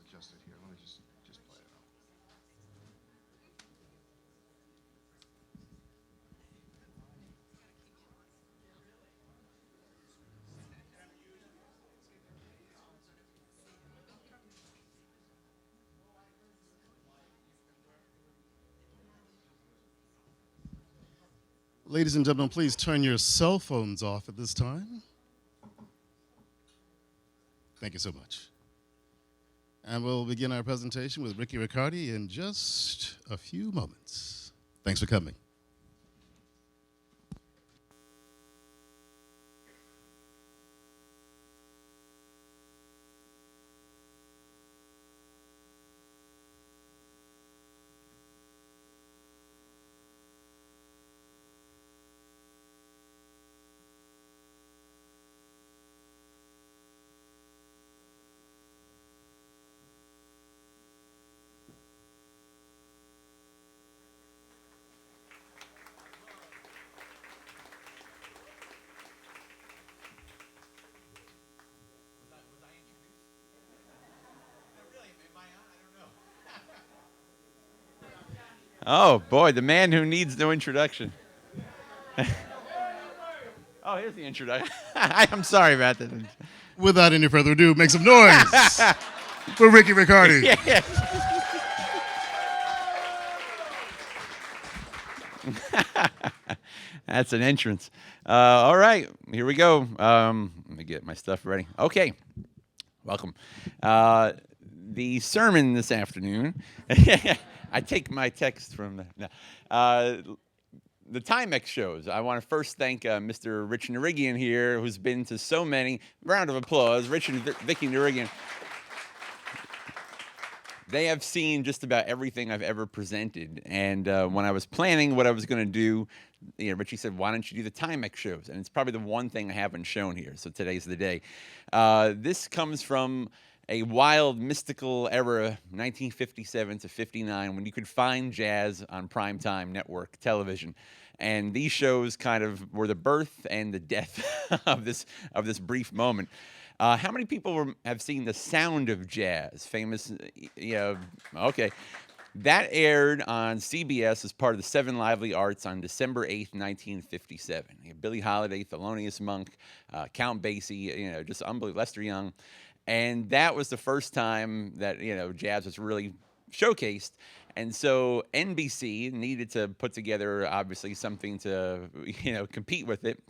adjust it here. Let me just play it out. Ladies and gentlemen, please turn your cell phones off at this time. Thank you so much. And we'll begin our presentation with Ricky Riccardi in just a few moments. Thanks for coming. Oh, boy, the man who needs no introduction. Oh, here's the introduction. I'm sorry about that. Without any further ado, make some noise for Ricky Riccardi. Yeah. That's an entrance. All right, here we go. Let me get my stuff ready. Okay, welcome. The sermon this afternoon. I take my text from the Timex shows. I want to first thank Mr. Rich Narigian here, who's been to so many. Round of applause, Rich and Vicky Narigian. They have seen just about everything I've ever presented. And when I was planning what I was going to do, Richie said, why don't you do the Timex shows? And it's probably the one thing I haven't shown here. So today's the day. This comes from a wild, mystical era, 1957 to 59, when you could find jazz on primetime network television. And these shows kind of were the birth and the death of this brief moment. How many people have seen The Sound of Jazz? Famous, okay. That aired on CBS as part of the Seven Lively Arts on December 8th, 1957. You have Billie Holiday, Thelonious Monk, Count Basie, just unbelievable, Lester Young. And that was the first time that, jazz was really showcased. And so NBC needed to put together, obviously, something to, compete with it.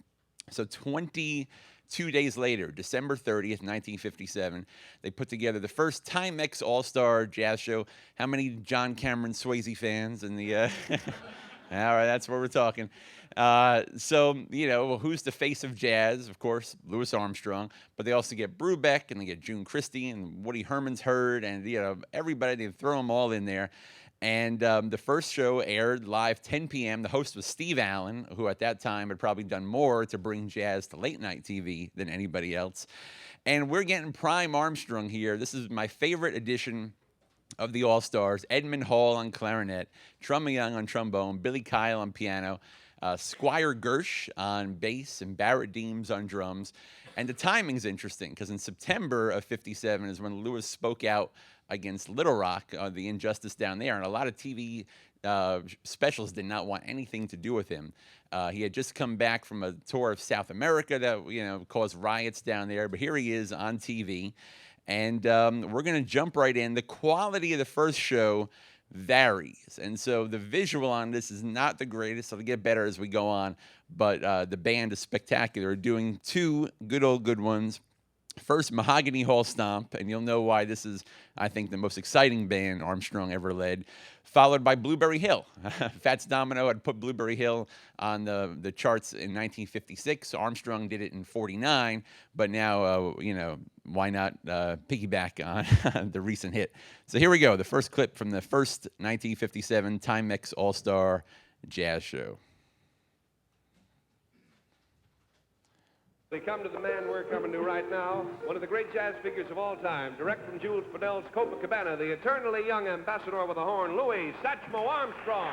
So 22 days later, December 30th, 1957, they put together the first Timex All-Star Jazz Show. How many John Cameron Swayze fans in the... All right, that's what we're talking. So, who's the face of jazz? Of course, Louis Armstrong. But they also get Brubeck, and they get June Christie, and Woody Herman's Heard, and, everybody, they throw them all in there. And the first show aired live 10 p.m. The host was Steve Allen, who at that time had probably done more to bring jazz to late-night TV than anybody else. And we're getting prime Armstrong here. This is my favorite edition of the All-Stars. Edmund Hall on clarinet, Trumma Young on trombone, Billy Kyle on piano, Squire Gersh on bass, and Barrett Deems on drums. And the timing's interesting, because in September of 57 is when Louis spoke out against Little Rock, the injustice down there, and a lot of TV specials did not want anything to do with him. He had just come back from a tour of South America that caused riots down there, but here he is on TV, and we're going to jump right in. The quality of the first show varies, and so the visual on this is not the greatest. It'll get better as we go on, but the band is spectacular, doing two good ones. First, Mahogany Hall Stomp, and you'll know why this is, I think, the most exciting band Armstrong ever led, followed by Blueberry Hill. Fats Domino had put Blueberry Hill on the charts in 1956. Armstrong did it in 49, but now, why not piggyback on the recent hit? So here we go, the first clip from the first 1957 Timex All-Star Jazz Show. We come to the man we're coming to right now, one of the great jazz figures of all time, direct from Jules Fiddel's Copacabana, the eternally young ambassador with a horn, Louis Satchmo Armstrong.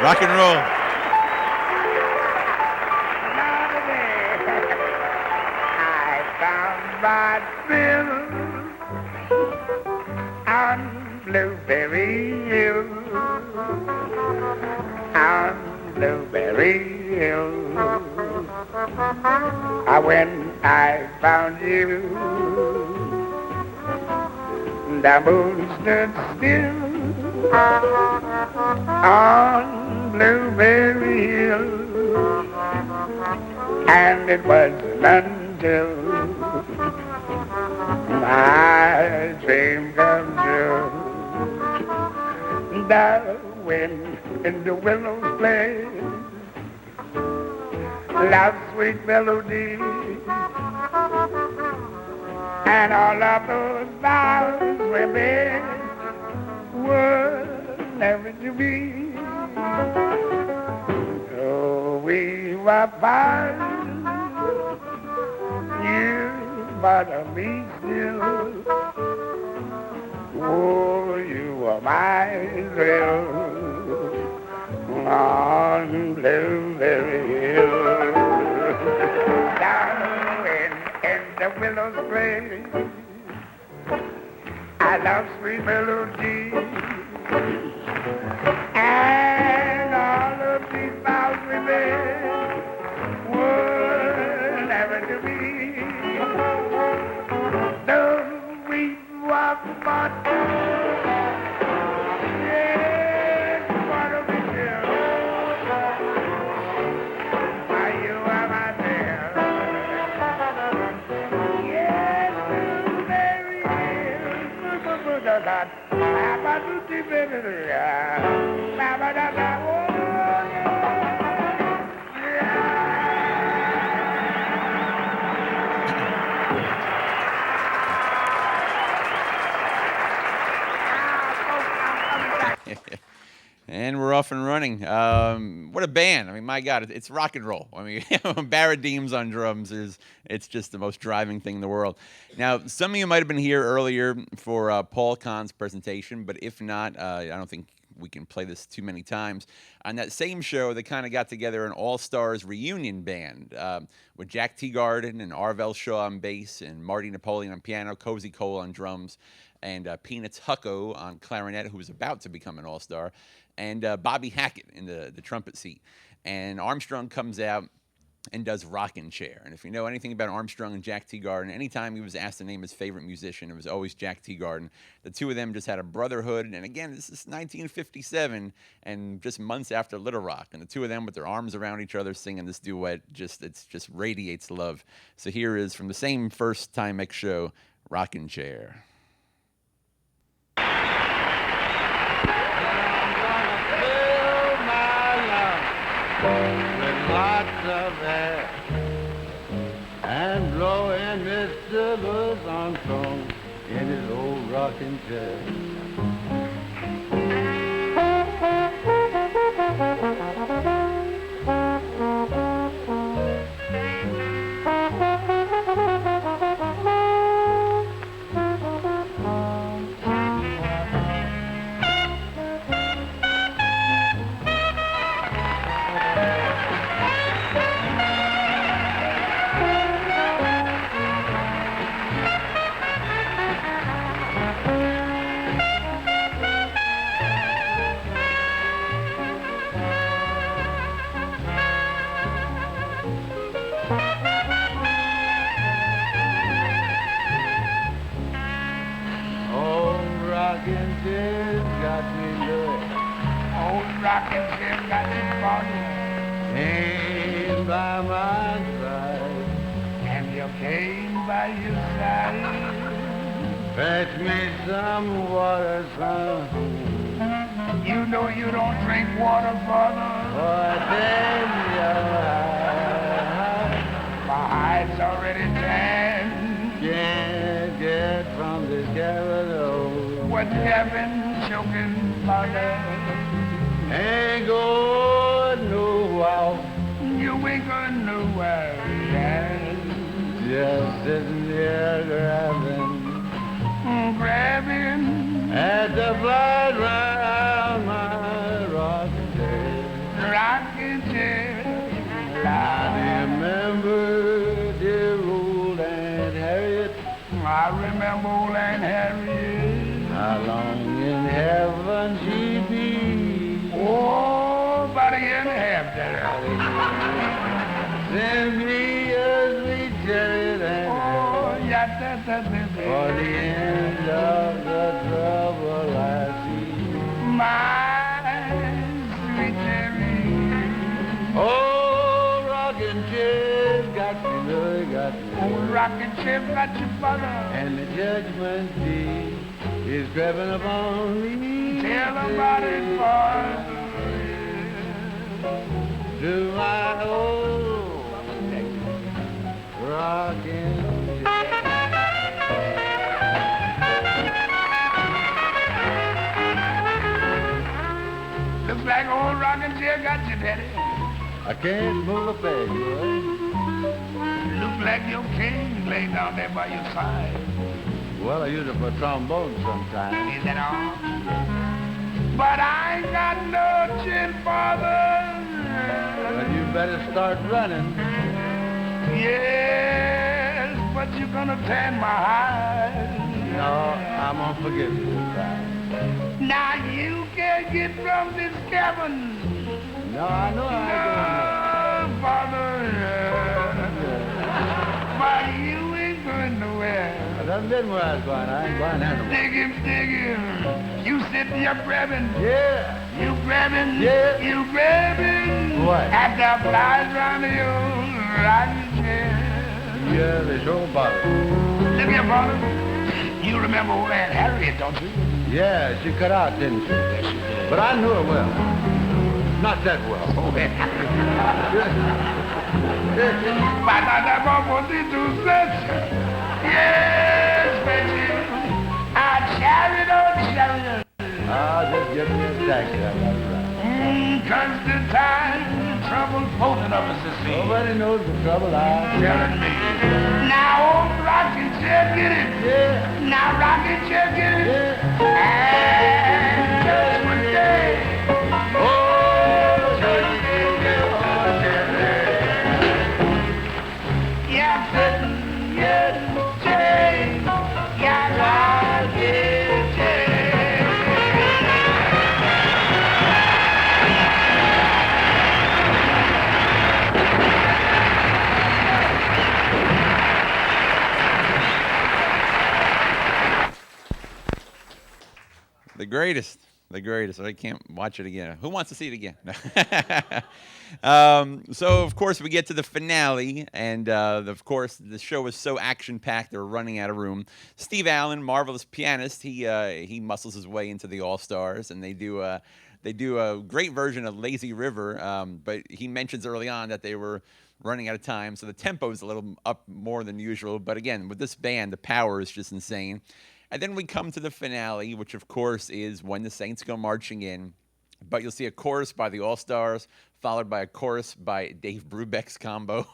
Rock and roll. I found myself on Blueberry Hill, on Blueberry Hill. When I found you, the moon stood still on Blueberry Hill, and it wasn't until my dream come true. The wind in the willows play loud sweet melody, and all of those vows we made were never to be. Oh, we were apart, you bother me still. Oh, you were my thrill on Blueberry Hill. Down in the willows play I love sweet melody, and all of these vows we made were never to be. Though we were but And we're off and running. What a band. I mean, my God, it's rock and roll. I mean, Barrett Deems on drums it's just the most driving thing in the world. Now, some of you might have been here earlier for Paul Kahn's presentation, but if not, I don't think we can play this too many times. On that same show, they kind of got together an all-stars reunion band with Jack Teagarden and Arvell Shaw on bass and Marty Napoleon on piano, Cozy Cole on drums, and Peanuts Hucko on clarinet, who was about to become an all-star, and Bobby Hackett in the trumpet seat. And Armstrong comes out and does Rockin' Chair. And if you know anything about Armstrong and Jack Teagarden, anytime he was asked to name his favorite musician, it was always Jack Teagarden. The two of them just had a brotherhood. And again, this is 1957 and just months after Little Rock. And the two of them with their arms around each other singing this duet, it just radiates love. So here is, from the same first Timex show, Rockin' Chair. With lots of air and blowing Mr. Louis Armstrong in his old rocking chair. Came by my side, and you came by your side. Fetch me some water, son. You know you don't drink water, brother. For then your hide, my hide's already tanned. Can't get from this cavern. What heaven choking mother? Ain't going nowhere. You ain't going nowhere. Just sitting here grabbing at the flight round my rocking chair. and Harriet. How long in heaven she be? Oh, about a year and a half, Daddy. Send me a sweet chariot and Oh, yeah, that. for the end of the trouble I see. My sweet Harriet. Oh, rocking chair got me, Louis got me. Oh, rocking chair got your mother. And the judgment day is creeping upon me. Tell about it, boy. To my old rocking chair. Looks like old rocking chair got you, Daddy. I can't move a peg, boy. Look like your king laying down there by your side. Well, I use it for trombone sometimes. Is that all? But I ain't got no chin, Father. Well, you better start running. Yes, but you're gonna tan my hide. No, I'm gonna forgive you this time. Now you can't get from this cabin. No, I know I ain't No, Father. But you ain't going nowhere. going. I done been where I was going. I ain't going anywhere. Dig him. You sitting here grabbing. Yeah. You grabbing. Yeah. You grabbing. What? At the flies round you, rocking chair. Yeah, they sure bother. Look here, Father. You remember old Aunt Harriet, don't you? Yeah, she cut out, didn't she? Yes, she did. But I knew her well. Not that well. Oh, Aunt Harriet. Yes, baby. I'll chariot, oh, chariot. Ah, just give me a taxi. I got it right. Comes the time, trouble both of us to see. Nobody knows the trouble I'm Telling me. Now, old rocking chair, get it. Yeah. Now, rocking chair, get it. Yeah. And Judgment Day. Oh, Judgment Day. Oh, Judgment Day. Yeah, Judgment Day. Yeah, rocking chair. The greatest. I can't watch it again. Who wants to see it again? So, of course, we get to the finale, and, of course, the show is so action-packed, they're running out of room. Steve Allen, marvelous pianist, he muscles his way into the All-Stars, and they do a great version of Lazy River, but he mentions early on that they were running out of time, so the tempo is a little up more than usual. But, again, with this band, the power is just insane. And then we come to the finale, which, of course, is when the Saints go marching in. But you'll see a chorus by the All-Stars, followed by a chorus by Dave Brubeck's combo,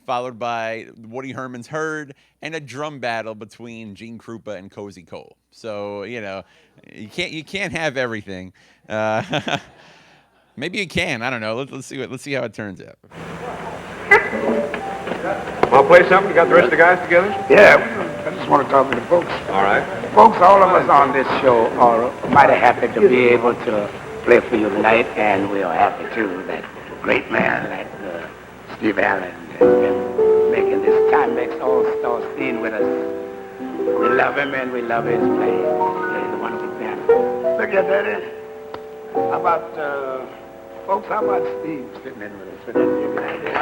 followed by Woody Herman's Herd, and a drum battle between Gene Krupa and Cozy Cole. So, you can't have everything. Maybe you can. I don't know. Let's see how it turns out. Want to play something? You got the rest of the guys together? Yeah, I just want to talk to the folks. All right. Folks, all of us on this show are mighty happy to be able to play for you tonight, and we are happy, too, that great man like Steve Allen has been making this Timex All-Star scene with us. We love him, and we love his playing. He's a wonderful pianist. Look at that. How about, folks, how about Steve sitting in with us for that music idea?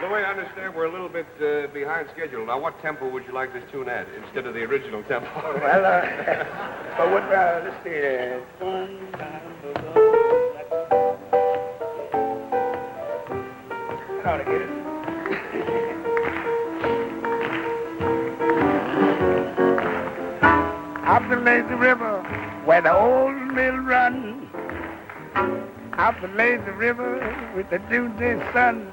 Louis, I understand we're a little bit behind schedule. Now, what tempo would you like this tune at instead of the original tempo? Well, let's see. I ought to get it. Up the lazy river where the old mill runs. Up the lazy river with the noonday sun.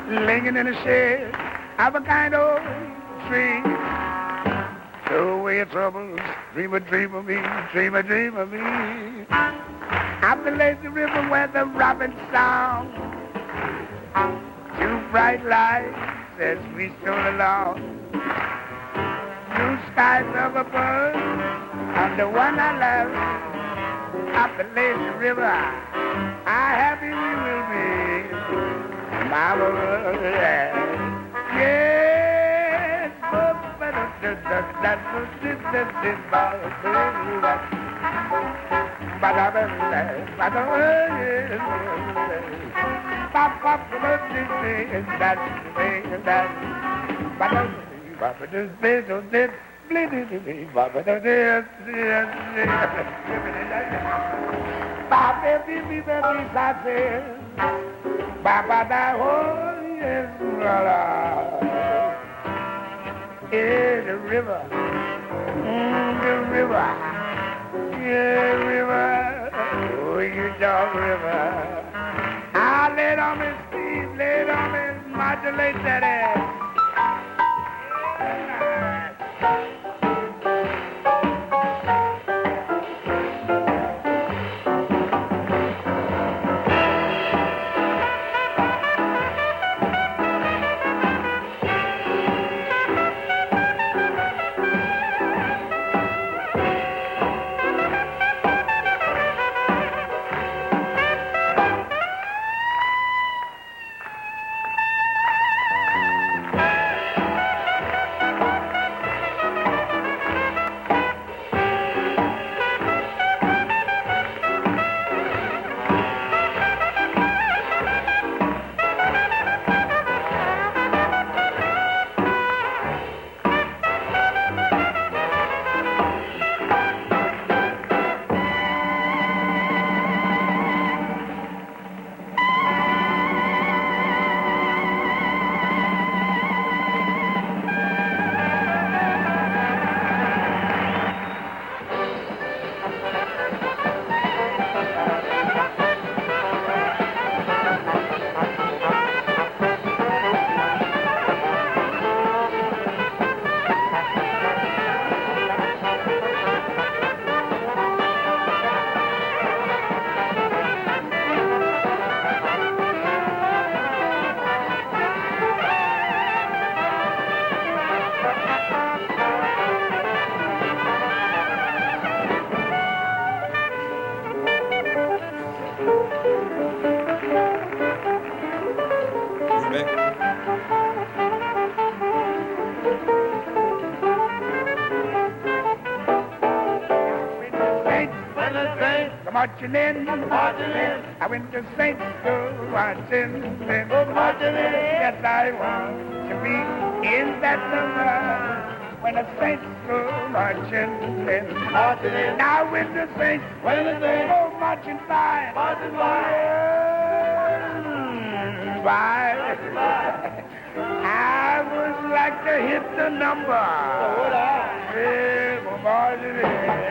Laying in a shade of a kind old tree. Throw away your troubles, dream a dream of me, dream a dream of me. Up the lazy river where the robin song. bright lights as we stroll along. Blue skies of above, I'm the one I love. Up the lazy river, how happy we will be. Mama, yes, the river, the river, yeah, river, oh, you dog river. I lay on me, Steve, lay on me, modulate that ass. Marching in, I went to St. Louis, marching in, yes, I want to be in that number when the Saints go marching in. Now when the Saints go marching by, I would like to hit the number. Yeah, marching in.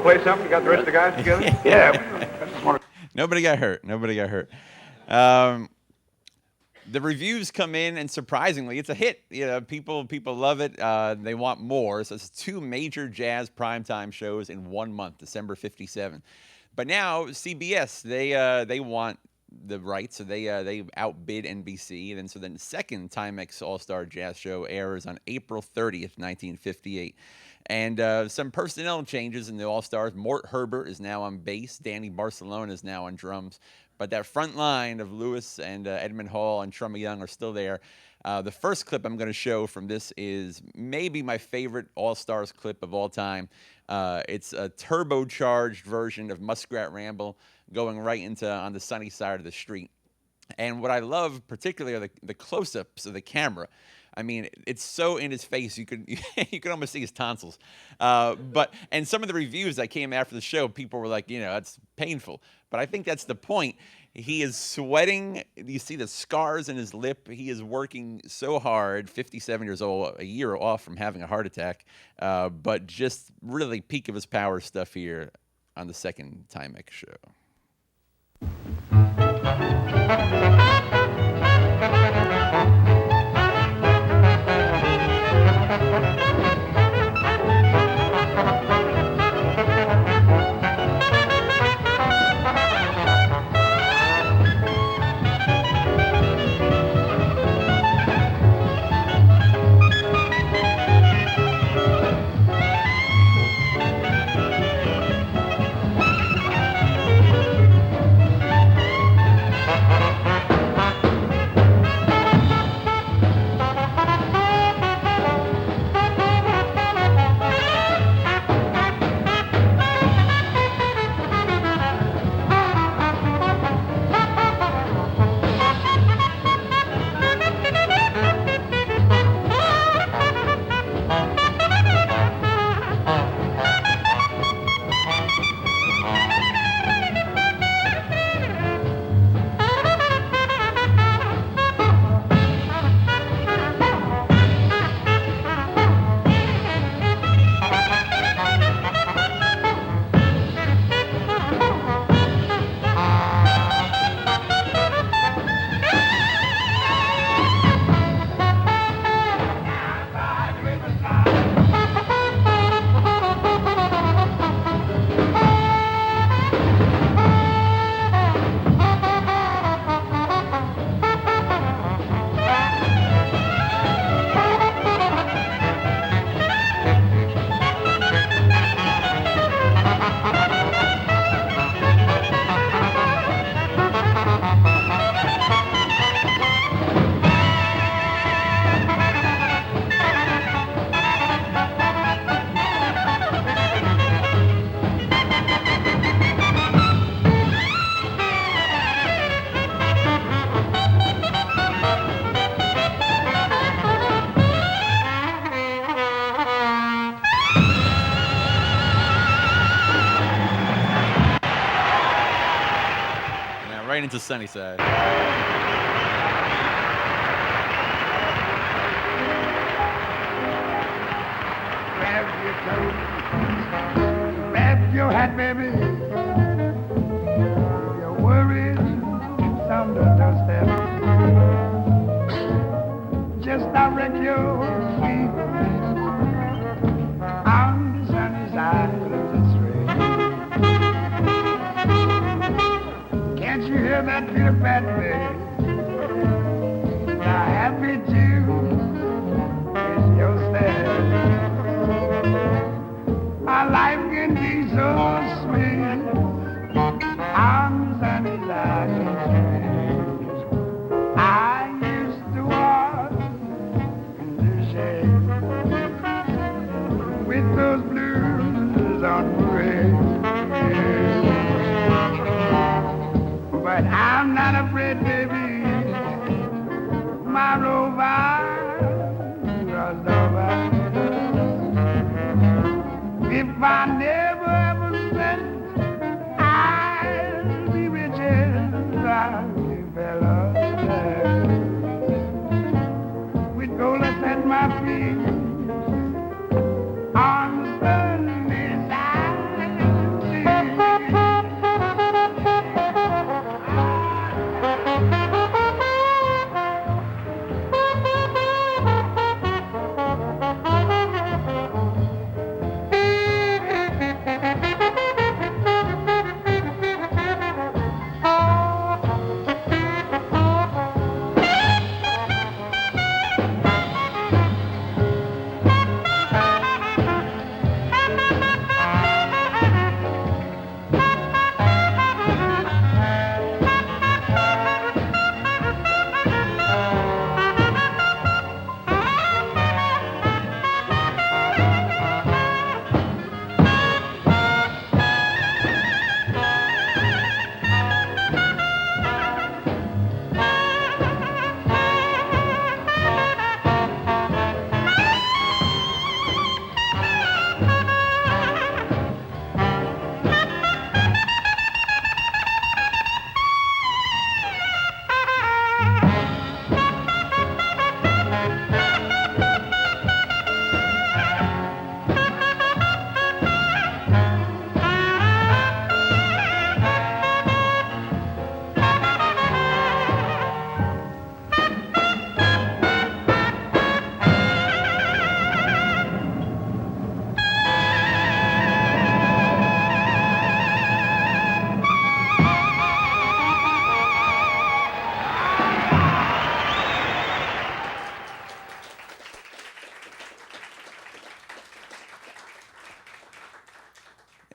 Want to play something? You got the rest of the guys together? Yeah. Nobody got hurt. Nobody got hurt. The reviews come in, and surprisingly, it's a hit. You know, people love it. They want more. So it's 2 major jazz primetime shows in 1 month, December '57. But now CBS, they want the rights, so they outbid NBC, and so then the second Timex All-Star Jazz Show airs on April 30th, 1958. And some personnel changes in the All-Stars. Mort Herbert is now on bass. Danny Barcelona is now on drums. But that front line of Lewis and Edmund Hall and Trumma Young are still there. The first clip I'm going to show from this is maybe my favorite All-Stars clip of all time. It's a turbocharged version of Muskrat Ramble going right into on the sunny side of the street. And what I love particularly are the close-ups of the camera. I mean, it's so in his face, you could almost see his tonsils. And some of the reviews that came after the show, people were like, it's painful. But I think that's the point. He is sweating. You see the scars in his lip. He is working so hard, 57 years old, a year off from having a heart attack. But just really peak of his power stuff here on the second Timex show. Right into Sunnyside. Grab your hat, baby. Your worries on the doorstep. Just direct your feet on the sunny side of the street. Can't you hear that Peter Pan, baby? The happy tune is your step. My life can be so sweet on the sunny side of the street. I used to walk in the shade with those blues on parade. But I'm not afraid, baby. My rover crossed over. If I never ever spent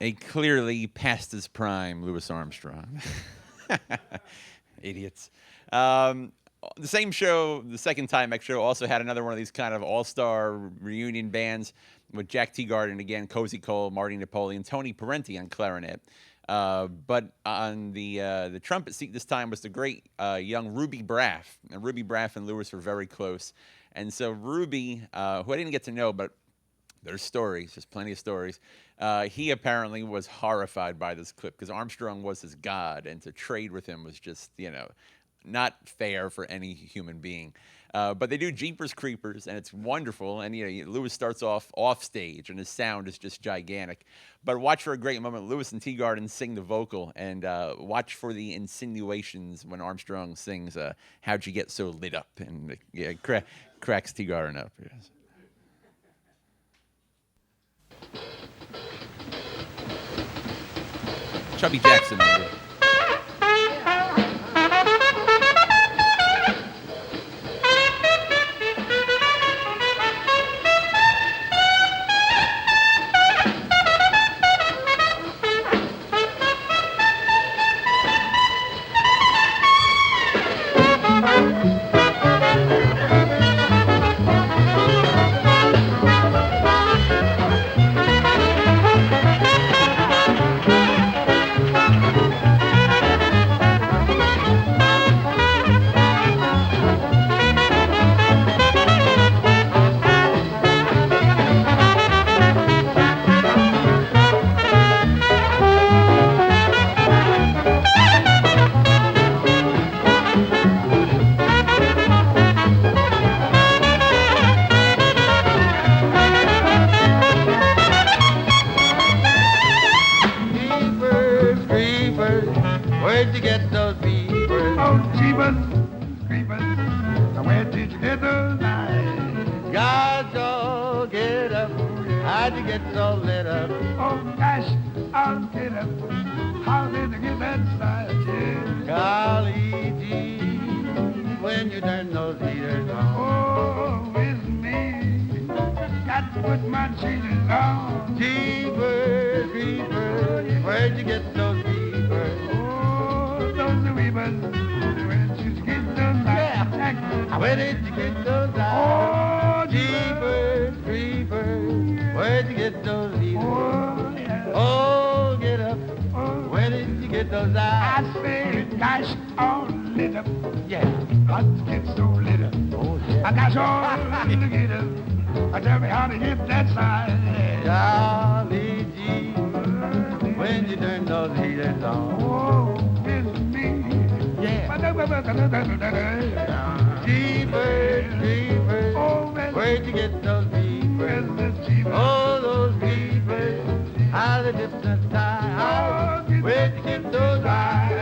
a clearly past his prime Louis Armstrong. Idiots. The same show, the second Timex show, also had another one of these kind of all-star reunion bands with Jack Teagarden again, Cozy Cole, Marty Napoleon, Tony Parenti on clarinet. But on the trumpet seat this time was the great young Ruby Braff. And Ruby Braff and Louis were very close. And so Ruby, who I didn't get to know, but there's stories, just plenty of stories. He apparently was horrified by this clip because Armstrong was his god, and to trade with him was just, not fair for any human being. But they do Jeepers Creepers, and it's wonderful. And Louis starts off stage, and his sound is just gigantic. But watch for a great moment. Louis and Teagarden sing the vocal, and watch for the insinuations when Armstrong sings, "How'd you get so lit up?" And cracks Teagarden up. Yes. Chubby Jackson. Where'd you get those beavers? Oh, jeepers, creepers, where did you get those eyes? Gosh, get up. How'd you get so lit up? Oh, gosh, I'll get up. How did you get that size? Yeah. Golly gee, when you turn those heaters on. Oh, it's me. Got to put my changes on. Jeepers, creepers, where'd you get those beavers? Those weavers, where did you get those eyes? Yeah. Where did you get those eyes? Oh, Jeepers, creepers, where'd you get those heaters? oh, yeah. Oh, get up. Oh, Where did you get those I eyes? say, gosh, all lit up. Yeah. Got to get so lit up. Oh, yeah. I got all to get up. Tell me how to get that size. Yeah. Golly gee, when you turn those heaters on. Oh, it's me. Yeah. Jeepers, Jeepers, creepers, oh, man. where'd you get those beavers? Where's the jeepers? Oh, those beavers, how they hypnotize. Where'd you get those eyes?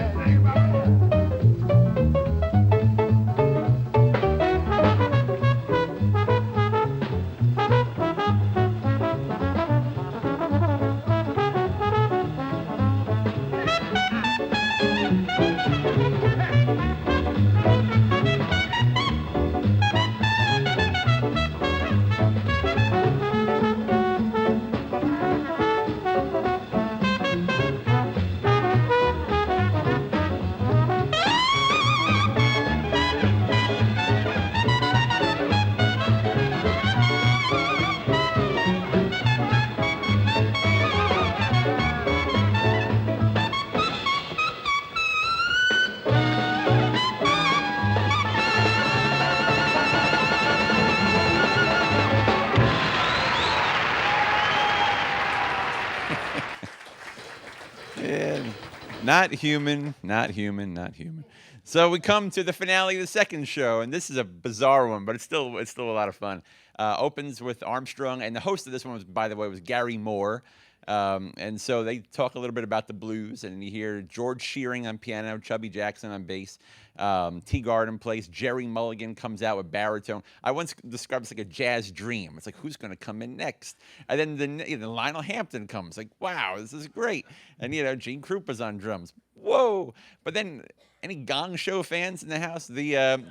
Not human, not human, not human. So we come to the finale of the second show, and this is a bizarre one, but it's still a lot of fun. Opens with Armstrong, and the host of this one was, by the way, was Gary Moore. And so they talk a little bit about the blues, and you hear George Shearing on piano, Chubby Jackson on bass, Teagarden plays, Jerry Mulligan comes out with baritone. I once described it like a jazz dream. It's like, who's going to come in next? And then Lionel Hampton comes, like, wow, this is great. And, Gene Krupa's on drums. Whoa. But then, any Gong Show fans in the house? The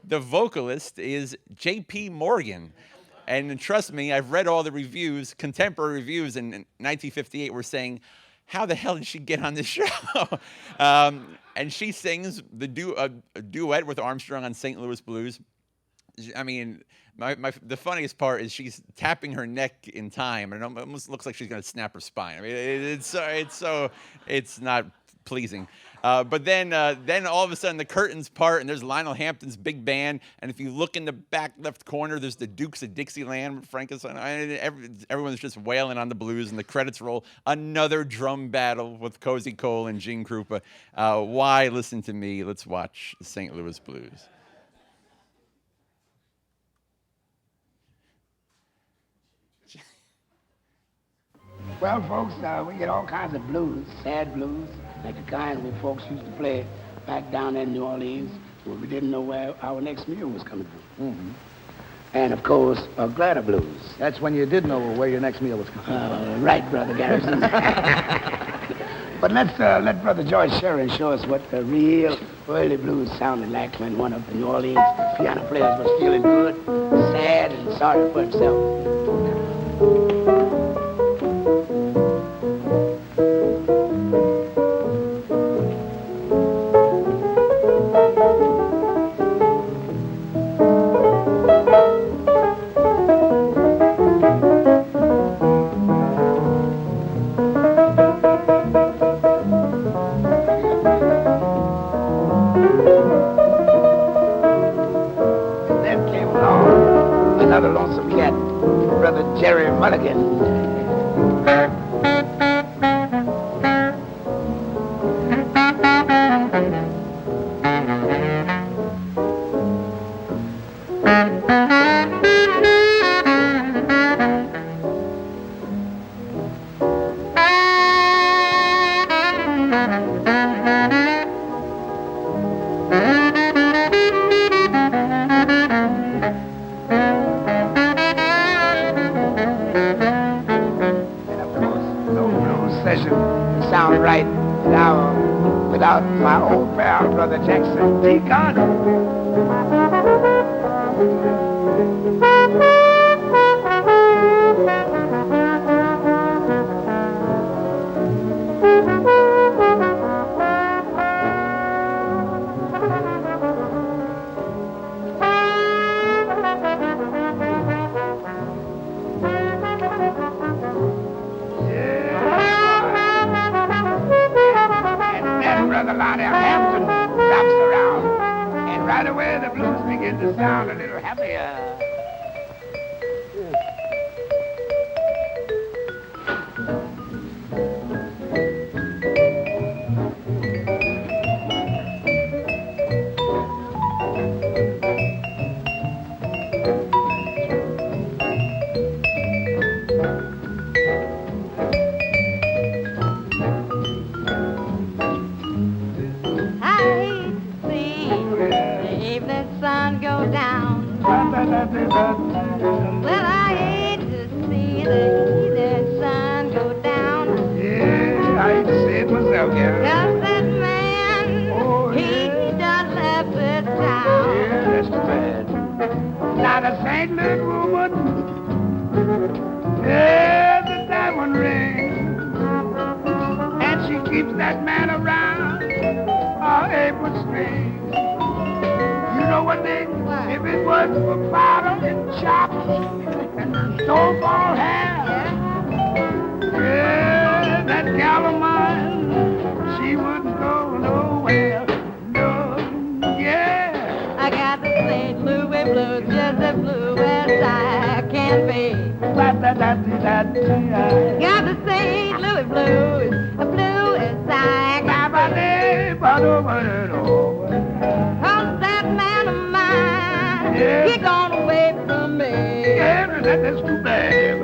vocalist is J.P. Morgan. And trust me, I've read all the reviews, contemporary reviews in 1958 were saying, how the hell did she get on this show? And she sings a duet with Armstrong on St. Louis Blues. I mean, the funniest part is she's tapping her neck in time, and it almost looks like she's going to snap her spine. I mean, it's not pleasing. But then all of a sudden the curtains part, and there's Lionel Hampton's big band, and if you look in the back left corner, there's the Dukes of Dixieland, Frankenstein. Everyone's just wailing on the blues, and the credits roll. Another drum battle with Cozy Cole and Gene Krupa. Why listen to me? Let's watch the St. Louis Blues. Well, folks, we get all kinds of blues, sad blues, like the kind we folks used to play back down in New Orleans where we didn't know where our next meal was coming from. Mm-hmm. And, of course, glider blues. That's when you did know where your next meal was coming from. Right, Brother Garrison. But let's let Brother George Sharon show us what the real early blues sounded like when one of the New Orleans piano players was feeling good, sad, and sorry for himself. Another lonesome cat, Brother Jerry Mulligan. Sound right without my old pal, Brother Jackson Teagarden. Brother Lionel Hampton drops around, and right away the blues begin to sound a little happier. Well, I hate to see the sun go down. Yeah, I hate to see it myself, yeah. Cause that man, he done left the town. Yeah, that's too bad. Now the St. Louis woman, yeah, the diamond ring, and she keeps that man around April string. You know what they? If it wasn't for powder and chops and snowball hair, yeah, that gal of mine, she wouldn't go nowhere. No, yeah. I got the St. Louis blues, just as blue as I can be. Got the St. Louis blues, blue as I can be. Cause that man of mine, yeah, he gone away from me. Yeah, that's too bad.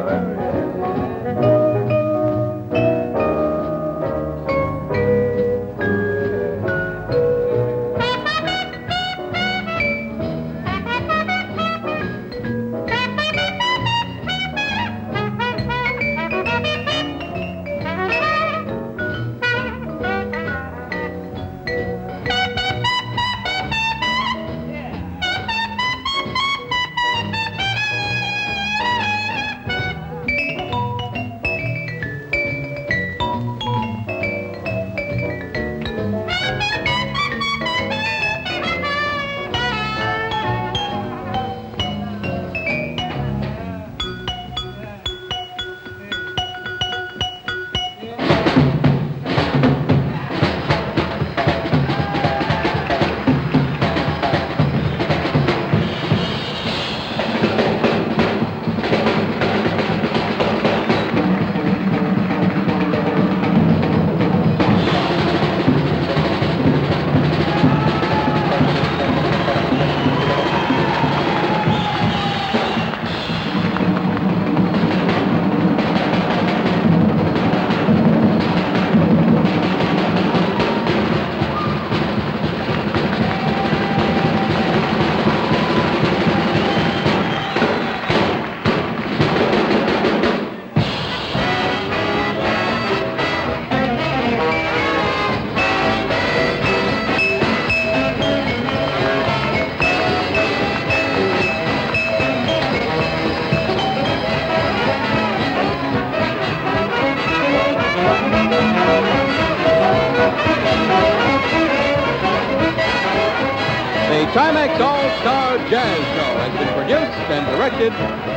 Timex All-Star Jazz Show has been produced and directed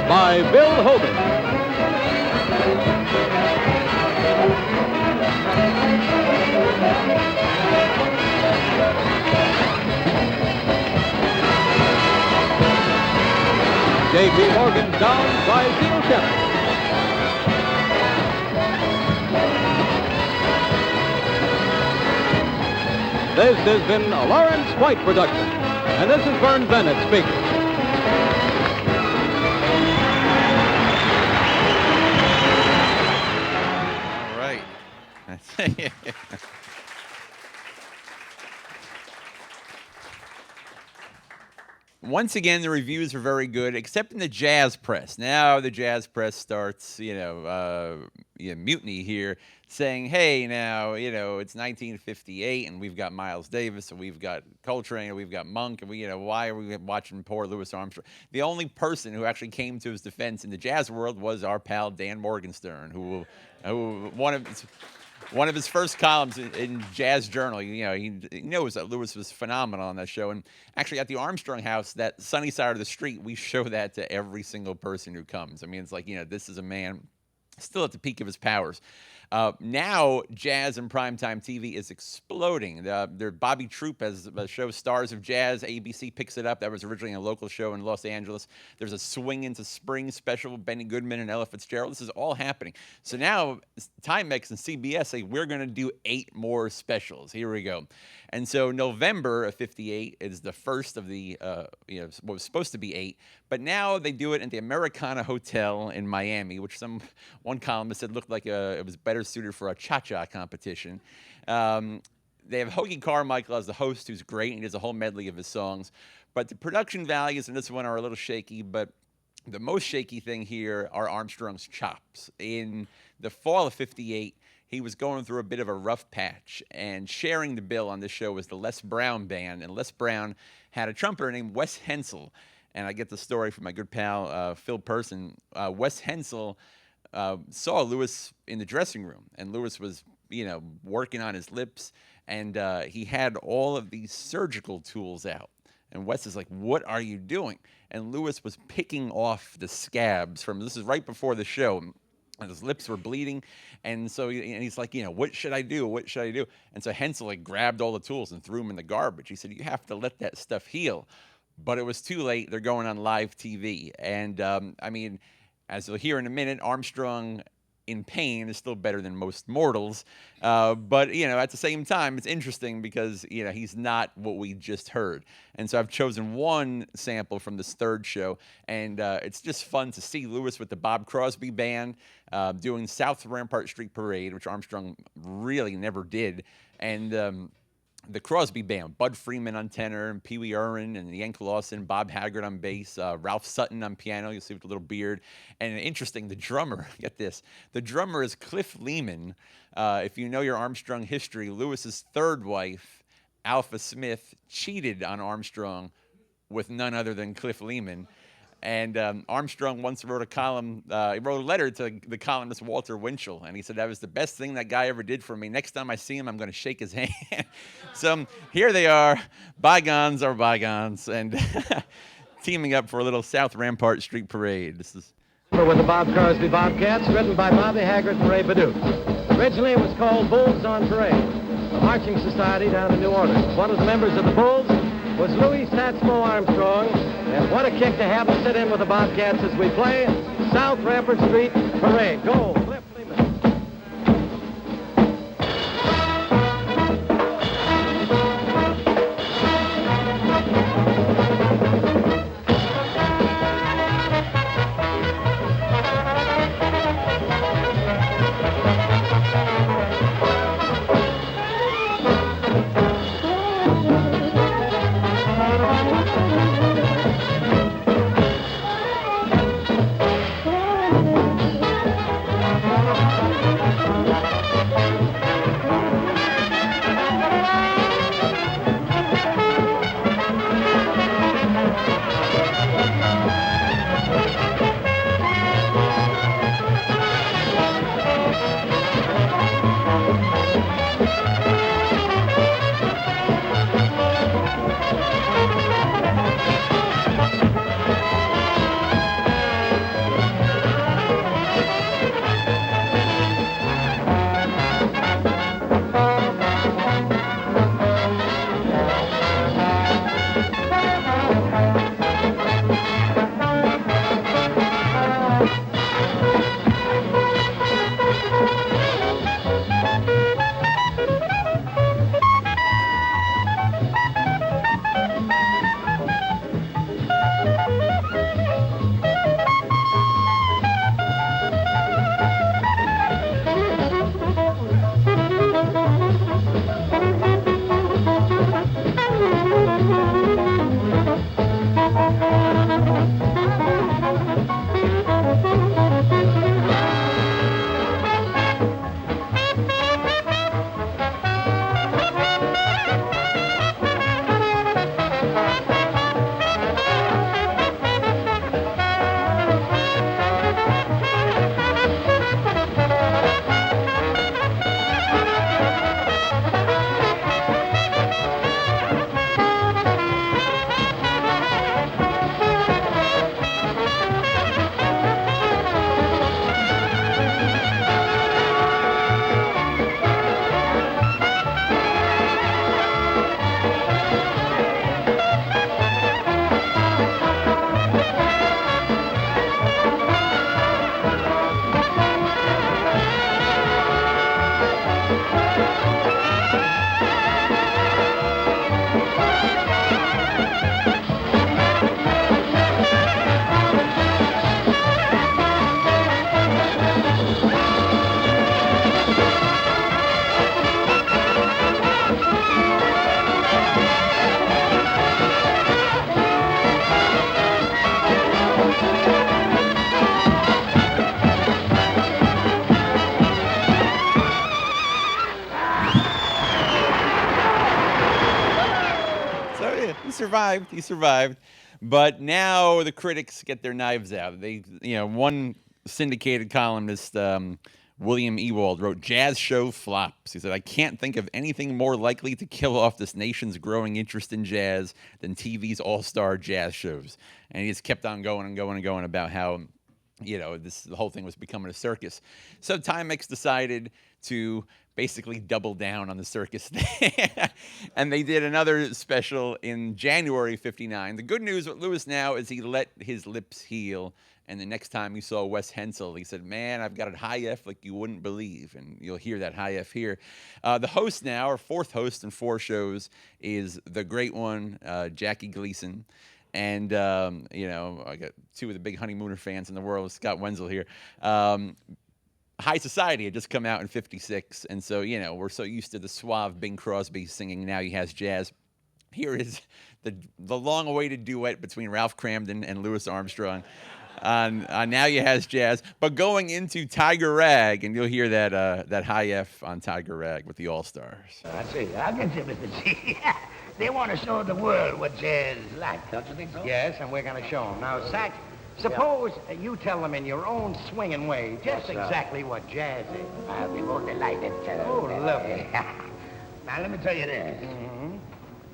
by Bill Hogan. J.P. Morgan sound by Steve Shepard. This has been a Lawrence White production, and this is Vern Bennett speaking. All right. That's Once again, the reviews are very good, except in the jazz press. Now the jazz press starts, mutiny here, saying, hey, now, it's 1958, and we've got Miles Davis, and we've got Coltrane, and we've got Monk, and why are we watching poor Louis Armstrong? The only person who actually came to his defense in the jazz world was our pal Dan Morgenstern, who one of his first columns in Jazz Journal, he knows that Louis was phenomenal on that show. And actually at the Armstrong house, that sunny side of the street, we show that to every single person who comes. I mean, it's like, this is a man still at the peak of his powers. Now, jazz and primetime TV is exploding. Bobby Troop has a show, Stars of Jazz. ABC picks it up. That was originally a local show in Los Angeles. There's a Swing into Spring special with Benny Goodman and Ella Fitzgerald. This is all happening. So now, Timex and CBS say, we're going to do 8 more specials. Here we go. And so November of 58 is the first of the, what was supposed to be 8. But now they do it at the Americana Hotel in Miami, which one columnist said looked like it was better suited for a cha-cha competition. They have Hoagie Carmichael as the host, who's great, and he does a whole medley of his songs. But the production values in this one are a little shaky, but the most shaky thing here are Armstrong's chops. In the fall of 58, he was going through a bit of a rough patch, and sharing the bill on this show was the Les Brown Band, and Les Brown had a trumpeter named Wes Hensel, and I get the story from my good pal, Phil Person. Wes Hensel saw Louis in the dressing room, and Louis was, working on his lips, and he had all of these surgical tools out. And Wes is like, what are you doing? And Louis was picking off the scabs this is right before the show, and his lips were bleeding, and so he's like, what should I do? What should I do? And so Hensel grabbed all the tools and threw them in the garbage. He said, you have to let that stuff heal. But it was too late. They're going on live TV. And, as you'll hear in a minute, Armstrong in pain is still better than most mortals. But, at the same time, it's interesting because, he's not what we just heard. And so I've chosen one sample from this third show. And it's just fun to see Louis with the Bob Crosby Band doing South Rampart Street Parade, which Armstrong really never did. And the Crosby Band, Bud Freeman on tenor, and Pee Wee Irwin, and Yank Lawson, Bob Haggard on bass, Ralph Sutton on piano, you'll see with a little beard. And interesting, the drummer, get this, the drummer is Cliff Lehman. If you know your Armstrong history, Louis's third wife, Alpha Smith, cheated on Armstrong with none other than Cliff Lehman. And Armstrong once wrote he wrote a letter to the columnist Walter Winchell, and he said, that was the best thing that guy ever did for me. Next time I see him, I'm going to shake his hand. So here they are, bygones are bygones, and teaming up for a little South Rampart Street Parade. This is with the Bob Crosby Bobcats, written by Bobby Haggard and Ray Baduke. Originally it was called Bulls on Parade, a marching society down in New Orleans. One of the members of the Bulls was Louis Satchmo Armstrong, and what a kick to have him sit in with the Bobcats as we play South Rampart Street Parade. Go, Cliff Lehman. survived. He survived. But now the critics get their knives out. They, one syndicated columnist, William Ewald, wrote, "Jazz show flops." He said, "I can't think of anything more likely to kill off this nation's growing interest in jazz than TV's all-star jazz shows." And he just kept on going and going and going about how, the whole thing was becoming a circus. So Timex decided to basically double down on the circus and they did another special in January '59. The good news with Lewis now is he let his lips heal, and the next time he saw Wes Hensel, he said, "Man, I've got a high F like you wouldn't believe," and you'll hear that high F here. The host now, our fourth host in 4 shows, is the great one, Jackie Gleason. And, I got 2 of the big Honeymooner fans in the world, Scott Wenzel here. High Society had just come out in '56, and so, we're so used to the suave Bing Crosby singing Now He Has Jazz. Here is the long-awaited duet between Ralph Cramden and Louis Armstrong on Now You Has Jazz, but going into Tiger Rag, and you'll hear that high F on Tiger Rag with the All-Stars. I see. I'll get you, Mr. G. They want to show the world what jazz is like, don't you think so? Yes, and we're going to show them. Now, Satch, suppose you tell them in your own swinging way just exactly what jazz is. I'll be more delighted to. Oh, lovely. Now, let me tell you this.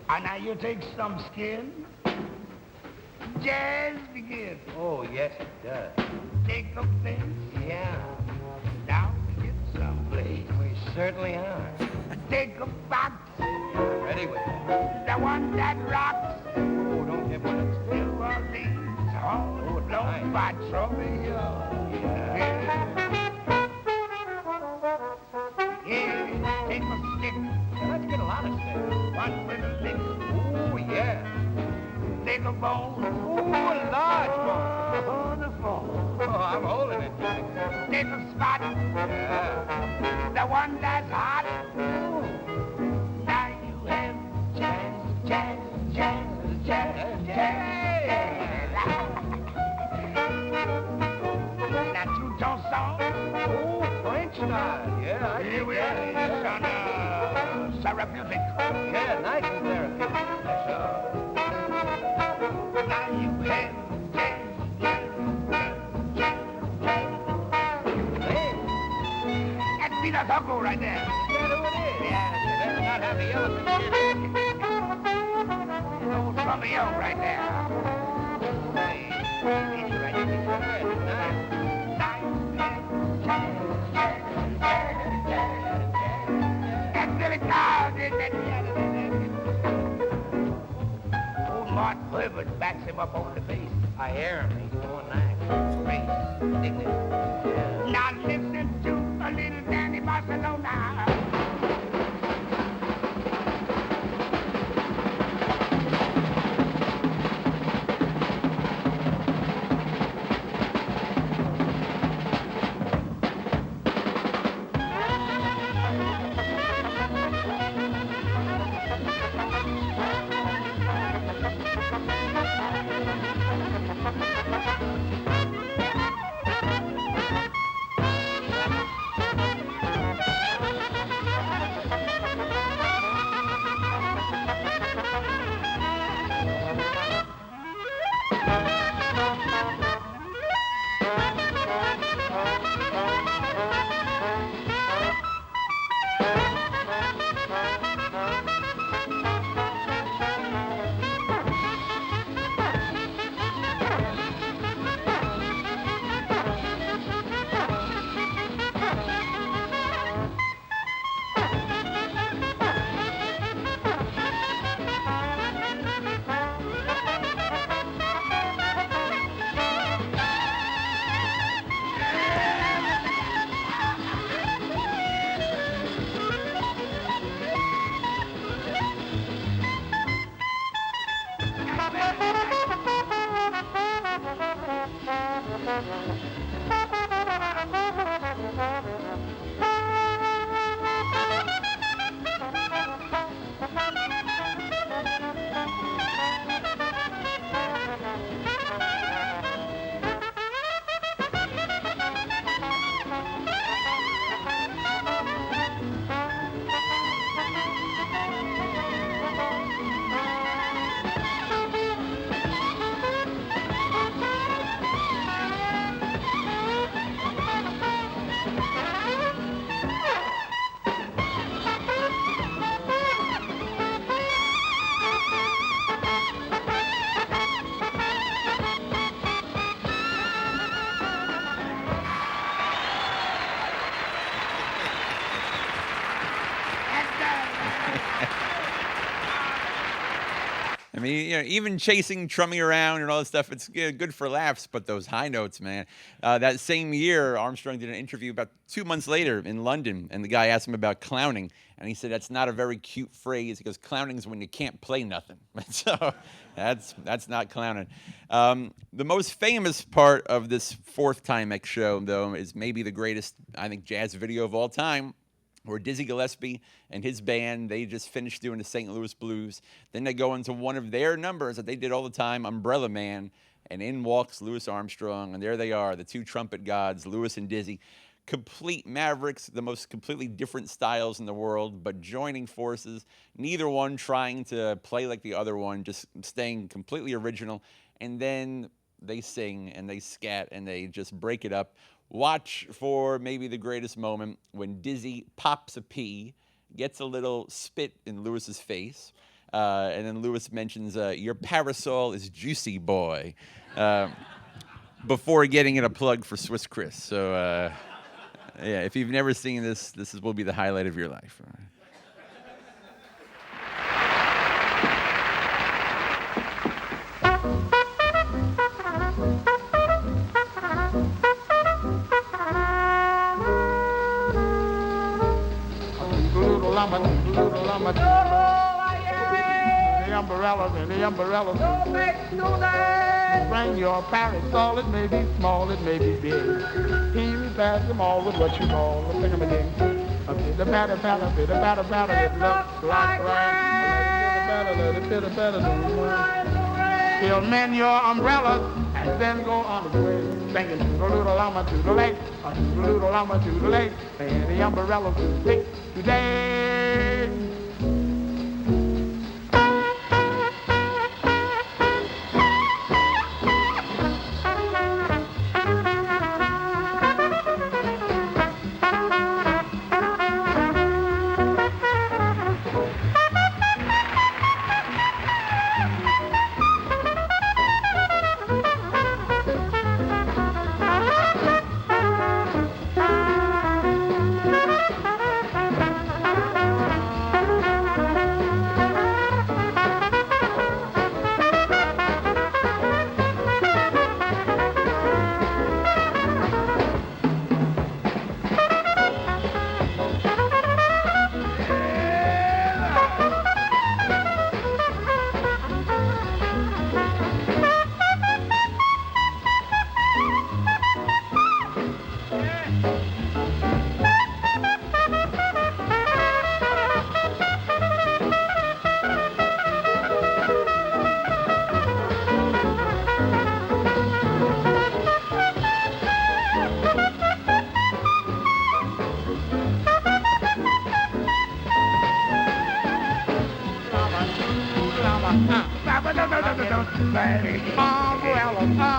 Now, you take some skin. Jazz begins. Oh, yes, it does. Take up things. Yeah, Now we get some place. we certainly are. Take a box. Ready with it. The one that rocks. Oh, don't give one. New Orleans. Oh, nice. don't fight trouble. Yeah. Take a stick. Now, let's get a lot of sticks. One with a lick. Oh, yeah. Take a bone. Oh, a large one. On the floor. Oh, I'm holding it. Take a spot. Yeah. The one that's hot. Now you have jazz, jazz, jazz, jazz, jazz. Now two chansons. Oh, French style. Yeah, I Here think we that. are on therapeutic. Yeah, nice and therapeutic. Now you have jazz, jazz, jazz, jazz. Hey, That's Peter Tucker right there. is that who it is? Yeah, Better not have the elephant shit. old Romeo right there. Hey, he's right there. And Billy Cow did that. Old Martin Herbert backs him up on the bass. I hear him. He's doing nice. Bass. Dig it. Yeah. Now listen to a little Danny Barcelona. I mean, even chasing Trummy around and all that stuff, it's good for laughs, but those high notes, man. That same year, Armstrong did an interview about 2 months later in London, and the guy asked him about clowning, and he said, that's not a very cute phrase. He goes, clowning is when you can't play nothing. So that's not clowning. The most famous part of this fourth Timex show, though, is maybe the greatest, I think, jazz video of all time, where Dizzy Gillespie and his band, they just finished doing the St. Louis Blues. Then they go into one of their numbers that they did all the time, Umbrella Man, and in walks Louis Armstrong, and there they are, the two trumpet gods, Louis and Dizzy. Complete mavericks, the most completely different styles in the world, but joining forces, neither one trying to play like the other one, just staying completely original. And then they sing and they scat and they just break it up. Watch for maybe the greatest moment when Dizzy pops a pea, gets a little spit in Louis's face, and then Louis mentions, your parasol is juicy, boy, before getting it a plug for Swiss Chris. So, yeah, if you've never seen this, will be the highlight of your life. The umbrellas. Don't make no that. Bring your parasol, it may be small, it may be big. He repass them all with what you call a thing-a-ma-ding. A bit-a-batter, bit-a-batter, it looks like rain. He'll mend your umbrellas and then go on his way. Singing toodle-oodle-lama to the lake, toodle-oodle-lama to the lake. And the umbrellas will stick today.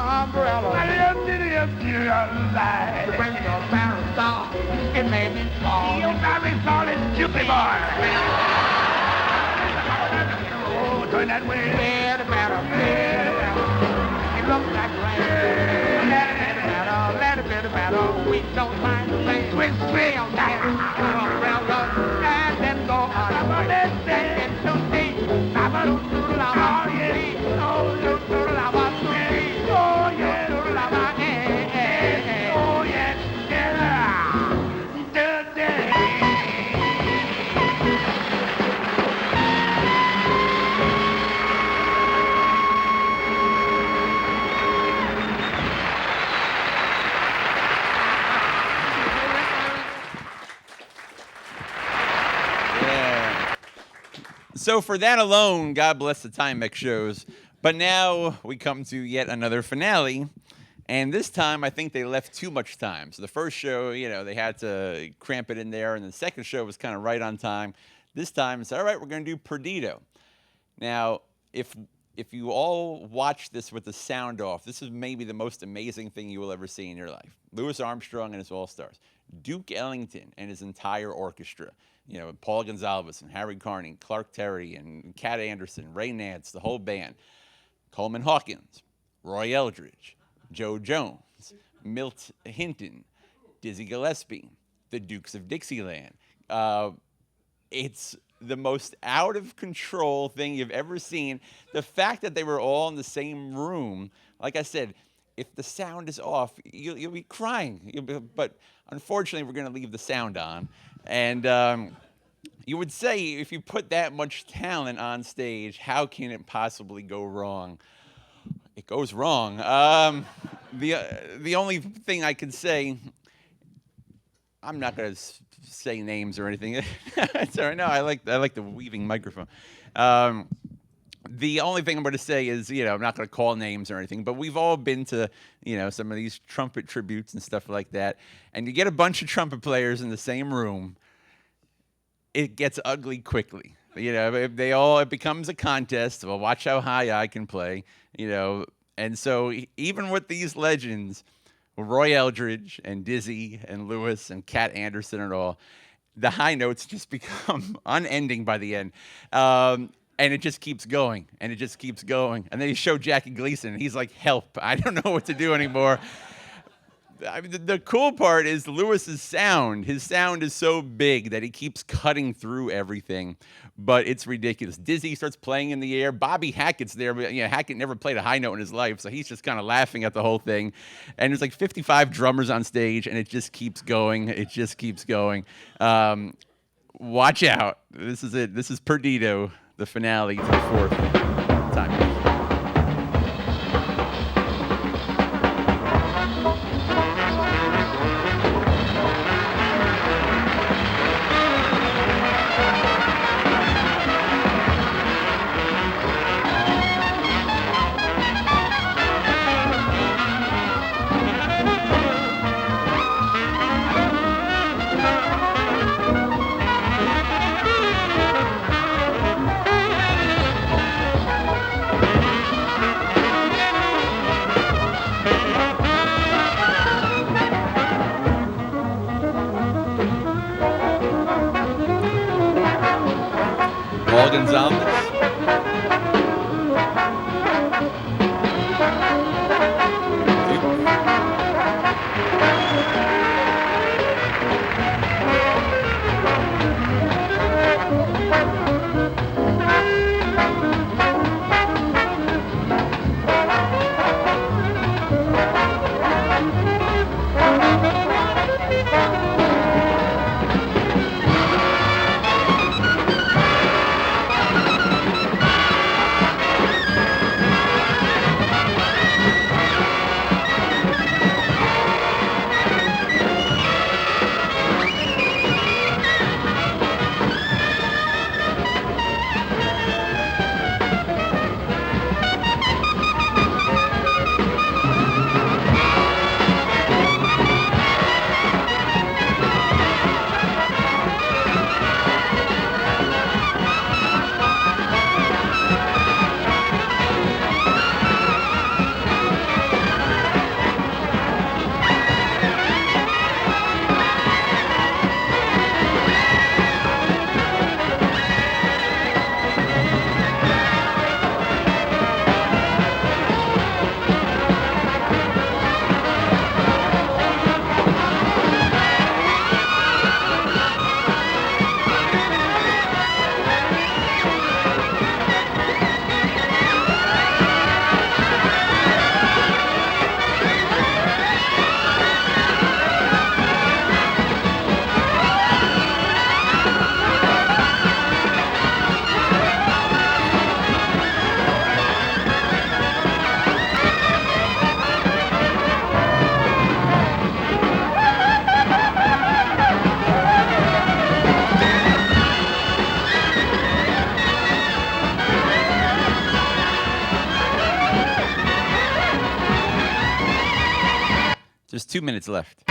Umbrella. Bring your parasol. It may be small. Your parasol is juicy, boy. Oh, turn that way. It looks like rain. Let it battle. We don't mind the rain. Twist on that umbrella and then go on. Second to see. Oh, yeah. So for that alone, God bless the Timex shows. But now we come to yet another finale. And this time, I think they left too much time. So the first show, they had to cramp it in there. And the second show was kind of right on time. This time, it's all right, we're going to do Perdido. Now, if you all watch this with the sound off, this is maybe the most amazing thing you will ever see in your life. Louis Armstrong and his All-Stars. Duke Ellington and his entire orchestra. Paul Gonsalves and Harry Carney, Clark Terry and Cat Anderson, Ray Nance, the whole band. Coleman Hawkins, Roy Eldridge, Joe Jones, Milt Hinton, Dizzy Gillespie, the Dukes of Dixieland. It's the most out of control thing you've ever seen. The fact that they were all in the same room, like I said, if the sound is off, you'll be crying. But unfortunately, we're going to leave the sound on. And you would say if you put that much talent on stage, how can it possibly go wrong? It goes wrong. The only thing I can say, I'm not going to say names or anything. It's all right. No, I like the weaving microphone. The only thing I'm going to say is, I'm not going to call names or anything, but we've all been to, some of these trumpet tributes and stuff like that, and you get a bunch of trumpet players in the same room, it gets ugly quickly. It becomes a contest. Well, watch how high I can play, And so even with these legends, Roy Eldridge and Dizzy and Lewis and Cat Anderson and all, the high notes just become unending by the end. And it just keeps going, and it just keeps going. And then you show Jackie Gleason, and he's like, help, I don't know what to do anymore. I mean, the cool part is Lewis's sound. His sound is so big that he keeps cutting through everything, but it's ridiculous. Dizzy starts playing in the air. Bobby Hackett's there, but Hackett never played a high note in his life, so he's just kind of laughing at the whole thing. And there's like 55 drummers on stage, and it just keeps going. It just keeps going. Watch out. This is it. This is Perdido, the finale to the fourth time. Gonzalez. There's 2 minutes left.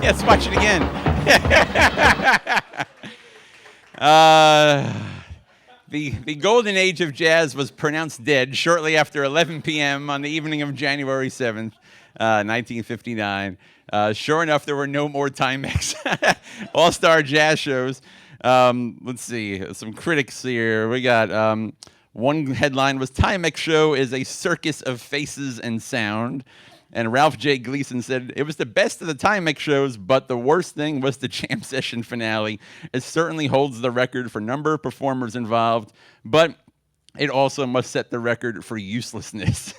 Let's watch it again. The golden age of jazz was pronounced dead shortly after 11 p.m. on the evening of January 7th, 1959. Sure enough, there were no more Timex all-star jazz shows. Let's see, some critics here. We got one headline was Timex show is a circus of faces and sound. And Ralph J. Gleason said, it was the best of the Timex shows, but the worst thing was the jam session finale. It certainly holds the record for number of performers involved, but it also must set the record for uselessness.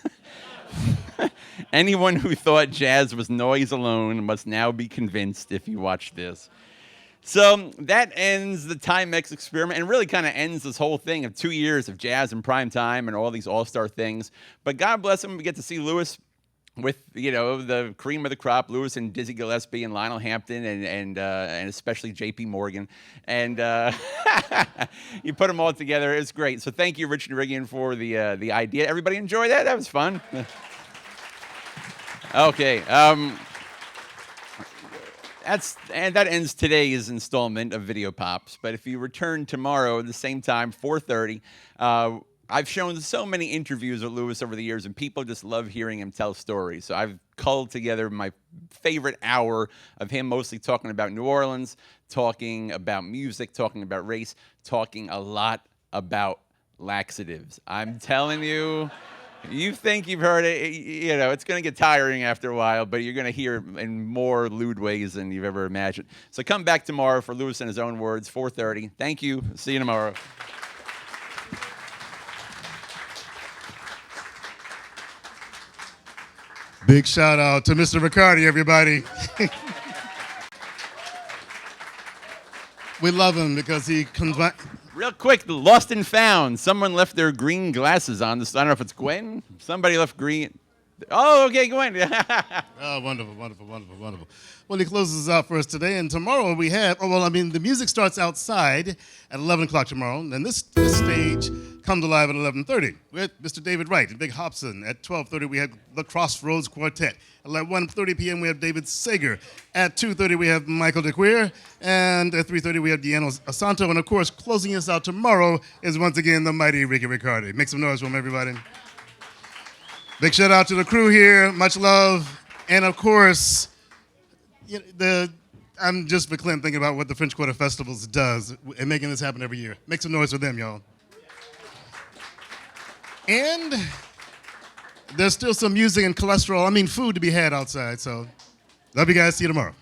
Anyone who thought jazz was noise alone must now be convinced if you watch this. So that ends the Timex experiment and really kind of ends this whole thing of 2 years of jazz in prime time and all these all-star things. But God bless him, we get to see Lewis with, you know, the cream of the crop, Lewis and Dizzy Gillespie and Lionel Hampton and especially J.P. Morgan. And you put them all together. It was great. So thank you, Richard Riggin, for the idea. Everybody enjoy that? That was fun. Okay. That ends today's installment of Video Pops. But if you return tomorrow at the same time, 4:30, I've shown so many interviews with Lewis over the years, and people just love hearing him tell stories. So I've culled together my favorite hour of him mostly talking about New Orleans, talking about music, talking about race, talking a lot about laxatives. I'm telling you, you think you've heard it, you know, it's going to get tiring after a while, but you're going to hear it in more lewd ways than you've ever imagined. So come back tomorrow for Lewis in his own words, 4:30. Thank you. See you tomorrow. Big shout out to Mr. Riccardi, everybody. We love him because he comes back. Real quick, lost and found. Someone left their green glasses on. I don't know if it's Gwen. Somebody left green. Oh, okay, Gwen. Oh, wonderful, wonderful, wonderful, wonderful. Well, he closes out for us today, and tomorrow we have, the music starts outside at 11 o'clock tomorrow, and this stage comes alive at 11:30 with Mr. David Wright and Big Hobson. At 12:30, we have the Crossroads Quartet. At 1:30 p.m., we have David Sager. At 2:30, we have Michael DeQueer. And at 3:30, we have Deanna Asanto. And, of course, closing us out tomorrow is, once again, the mighty Ricky Riccardi. Make some noise for him, everybody. Big shout out to the crew here. Much love. And, of course, I'm just McClem thinking about what the French Quarter Festivals does and making this happen every year. Make some noise for them, y'all. And there's still some music and food to be had outside. So love you guys. See you tomorrow.